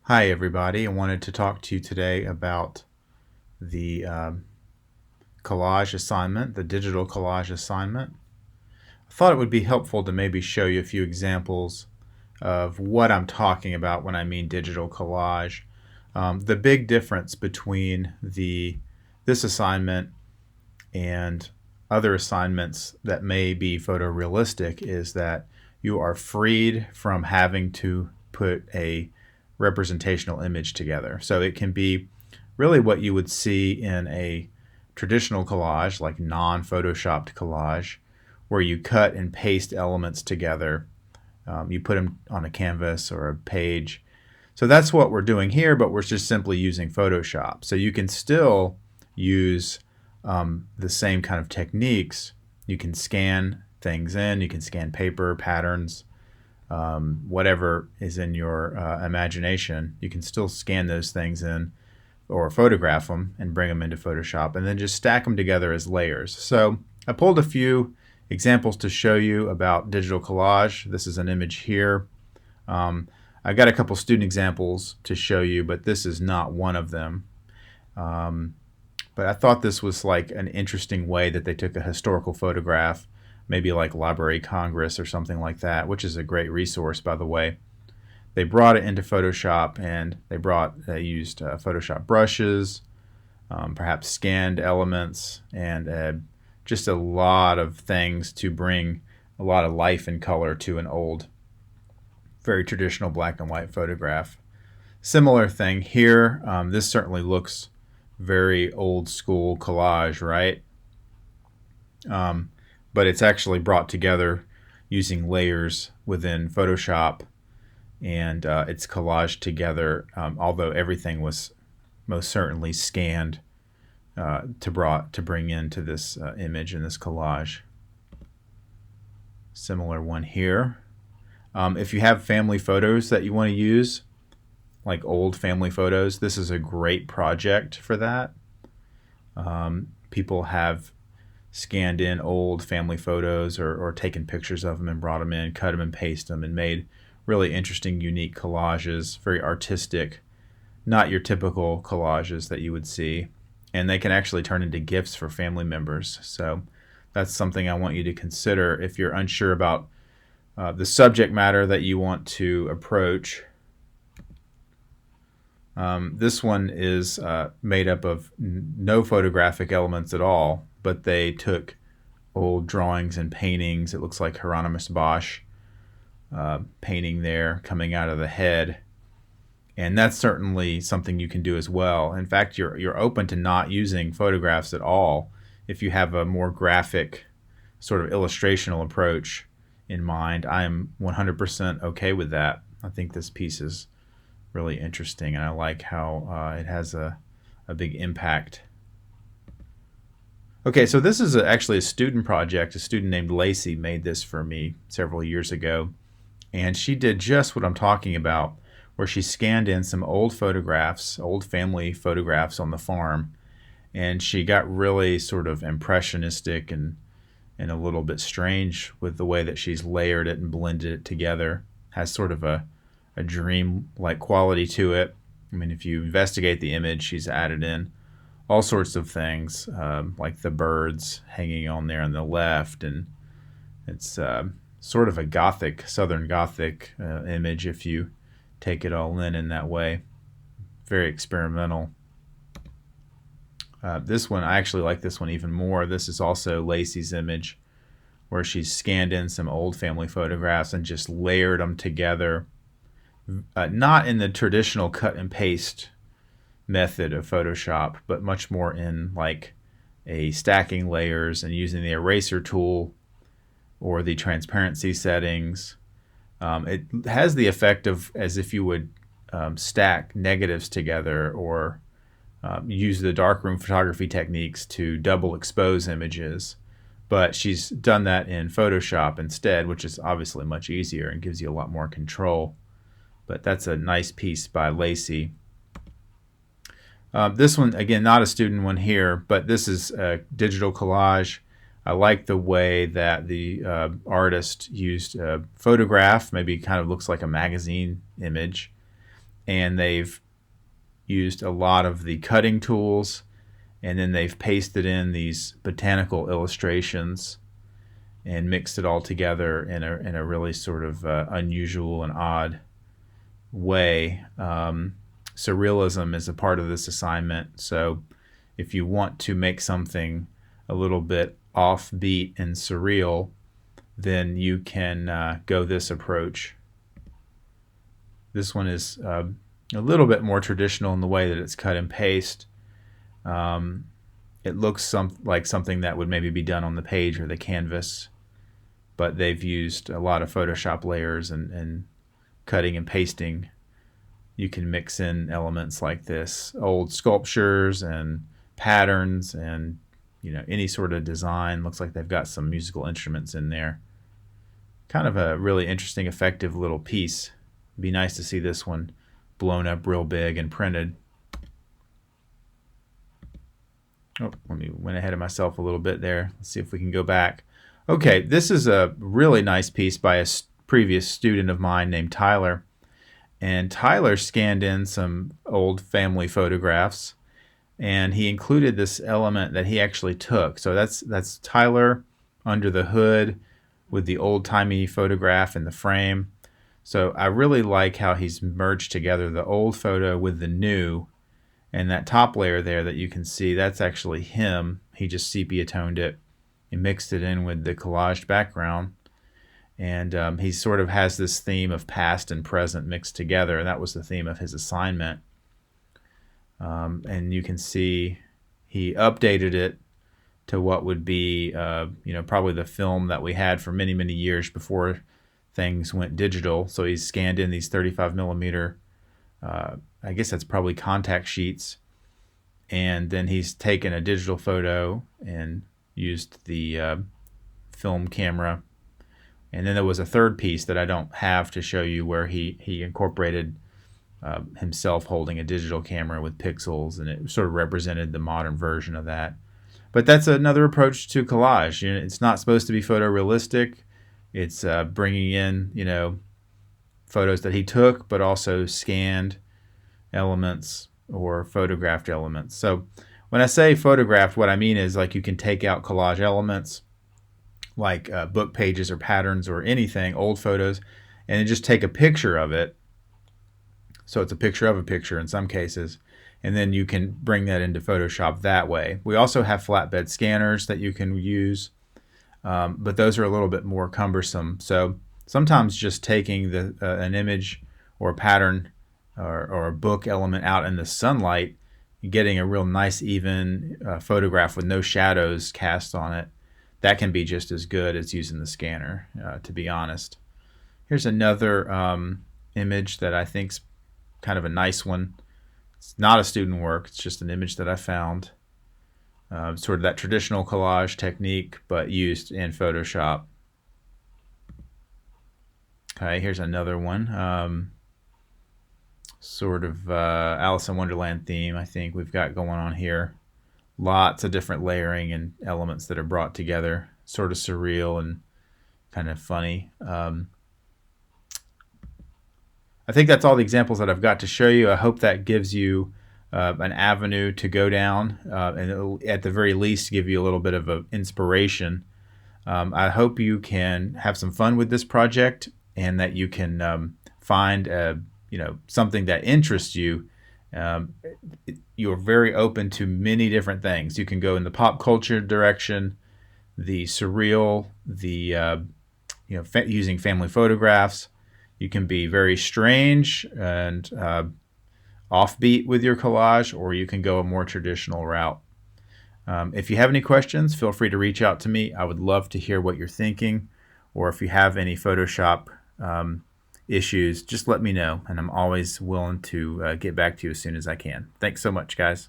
Hi everybody, I wanted to talk to you today about the collage assignment, the digital collage assignment. I thought it would be helpful to maybe show you a few examples of what I'm talking about when I mean digital collage. The big difference between this assignment and other assignments that may be photorealistic is that you are freed from having to put a representational image together. So it can be really what you would see in a traditional collage, like non-photoshopped collage, where you cut and paste elements together. You put them on a canvas or a page. So that's what we're doing here, but we're just simply using Photoshop. So you can still use the same kind of techniques. You can scan things in, you can scan paper, patterns, whatever is in your imagination. You can still scan those things in or photograph them and bring them into Photoshop and then just stack them together as layers. So I pulled a few examples to show you about digital collage. This is an image here. I got a couple student examples to show you, but this is not one of them. But I thought this was like an interesting way that they took a historical photograph, maybe like Library of Congress or something like that, which is a great resource, by the way. They brought it into Photoshop and they used Photoshop brushes, perhaps scanned elements, and just a lot of things to bring a lot of life and color to an old, very traditional black and white photograph. Similar thing here. This certainly looks very old school collage, right? But it's actually brought together using layers within Photoshop, and it's collaged together, although everything was most certainly scanned to bring into this image in this collage. Similar one here. If you have family photos that you want to use, like old family photos, this is a great project for that. People have scanned in old family photos or taken pictures of them and brought them in, cut them and paste them, and made really interesting, unique collages, very artistic, not your typical collages that you would see. And they can actually turn into gifts for family members. So that's something I want you to consider if you're unsure about the subject matter that you want to approach. This one is made up of no photographic elements at all, but they took old drawings and paintings. It looks like Hieronymus Bosch painting there coming out of the head. And that's certainly something you can do as well. In fact, you're open to not using photographs at all if you have a more graphic sort of illustrational approach in mind. I am 100% okay with that. I think this piece is really interesting, and I like how it has a big impact. Okay, so this is actually a student project. A student named Lacey made this for me several years ago, and she did just what I'm talking about, where she scanned in some old photographs, old family photographs on the farm, and she got really sort of impressionistic and a little bit strange with the way that she's layered it and blended it together. Has sort of a dream-like quality to it. I mean, if you investigate the image, she's added in all sorts of things, like the birds hanging on there on the left, and it's sort of a Gothic, Southern Gothic image if you take it all in that way. Very experimental. This one, I actually like this one even more. This is also Lacey's image, where she's scanned in some old family photographs and just layered them together. Not in the traditional cut and paste method of Photoshop, but much more in like a stacking layers and using the eraser tool or the transparency settings. It has the effect of as if you would stack negatives together or use the darkroom photography techniques to double expose images. But she's done that in Photoshop instead, which is obviously much easier and gives you a lot more control. But that's a nice piece by Lacey. This one, again, not a student one here, but this is a digital collage. I like the way that the artist used a photograph, maybe kind of looks like a magazine image, and they've used a lot of the cutting tools, and then they've pasted in these botanical illustrations and mixed it all together in a really sort of unusual and odd way. Surrealism is a part of this assignment, so if you want to make something a little bit offbeat and surreal, then you can go this approach. This one is a little bit more traditional in the way that it's cut and paste. It looks like something that would maybe be done on the page or the canvas, but they've used a lot of Photoshop layers and cutting and pasting. You can mix in elements like this, old sculptures and patterns and any sort of design. Looks like they've got some musical instruments in there. Kind of a really interesting, effective little piece. It'd be nice to see this one blown up real big and printed. Oh, let me went ahead of myself a little bit there. Let's see if we can go back. Okay, this is a really nice piece by a previous student of mine named Tyler. And Tyler scanned in some old family photographs, and he included this element that he actually took. So that's Tyler under the hood with the old-timey photograph in the frame. So I really like how he's merged together the old photo with the new, and that top layer there that you can see, that's actually him. He just sepia toned it and mixed it in with the collaged background. And he sort of has this theme of past and present mixed together, and that was the theme of his assignment. And you can see he updated it to what would be, probably the film that we had for many, many years before things went digital. So he's scanned in these 35 millimeter, I guess that's probably contact sheets, and then he's taken a digital photo and used the film camera. And then there was a third piece that I don't have to show you where he incorporated himself holding a digital camera with pixels, and it sort of represented the modern version of that. But that's another approach to collage. It's not supposed to be photorealistic. It's bringing in, photos that he took, but also scanned elements or photographed elements. So when I say photographed, what I mean is like you can take out collage elements like book pages or patterns or anything, old photos, and then just take a picture of it. So it's a picture of a picture in some cases, and then you can bring that into Photoshop that way. We also have flatbed scanners that you can use, but those are a little bit more cumbersome. So sometimes just taking an image or a pattern or a book element out in the sunlight, getting a real nice even photograph with no shadows cast on it, that can be just as good as using the scanner, to be honest. Here's another image that I think's kind of a nice one. It's not a student work. It's just an image that I found. Sort of that traditional collage technique, but used in Photoshop. Okay, here's another one. Sort of Alice in Wonderland theme, I think we've got going on here. Lots of different layering and elements that are brought together, sort of surreal and kind of funny. I think that's all the examples that I've got to show you. I hope that gives you an avenue to go down, and it'll, at the very least, give you a little bit of an inspiration. I hope you can have some fun with this project, and that you can find something that interests you. You're very open to many different things. You can go in the pop culture direction, the surreal, the using family photographs. You can be very strange and offbeat with your collage, or you can go a more traditional route. If you have any questions, feel free to reach out to me. I would love to hear what you're thinking, or if you have any Photoshop issues, just let me know, and I'm always willing to get back to you as soon as I can. Thanks so much, guys.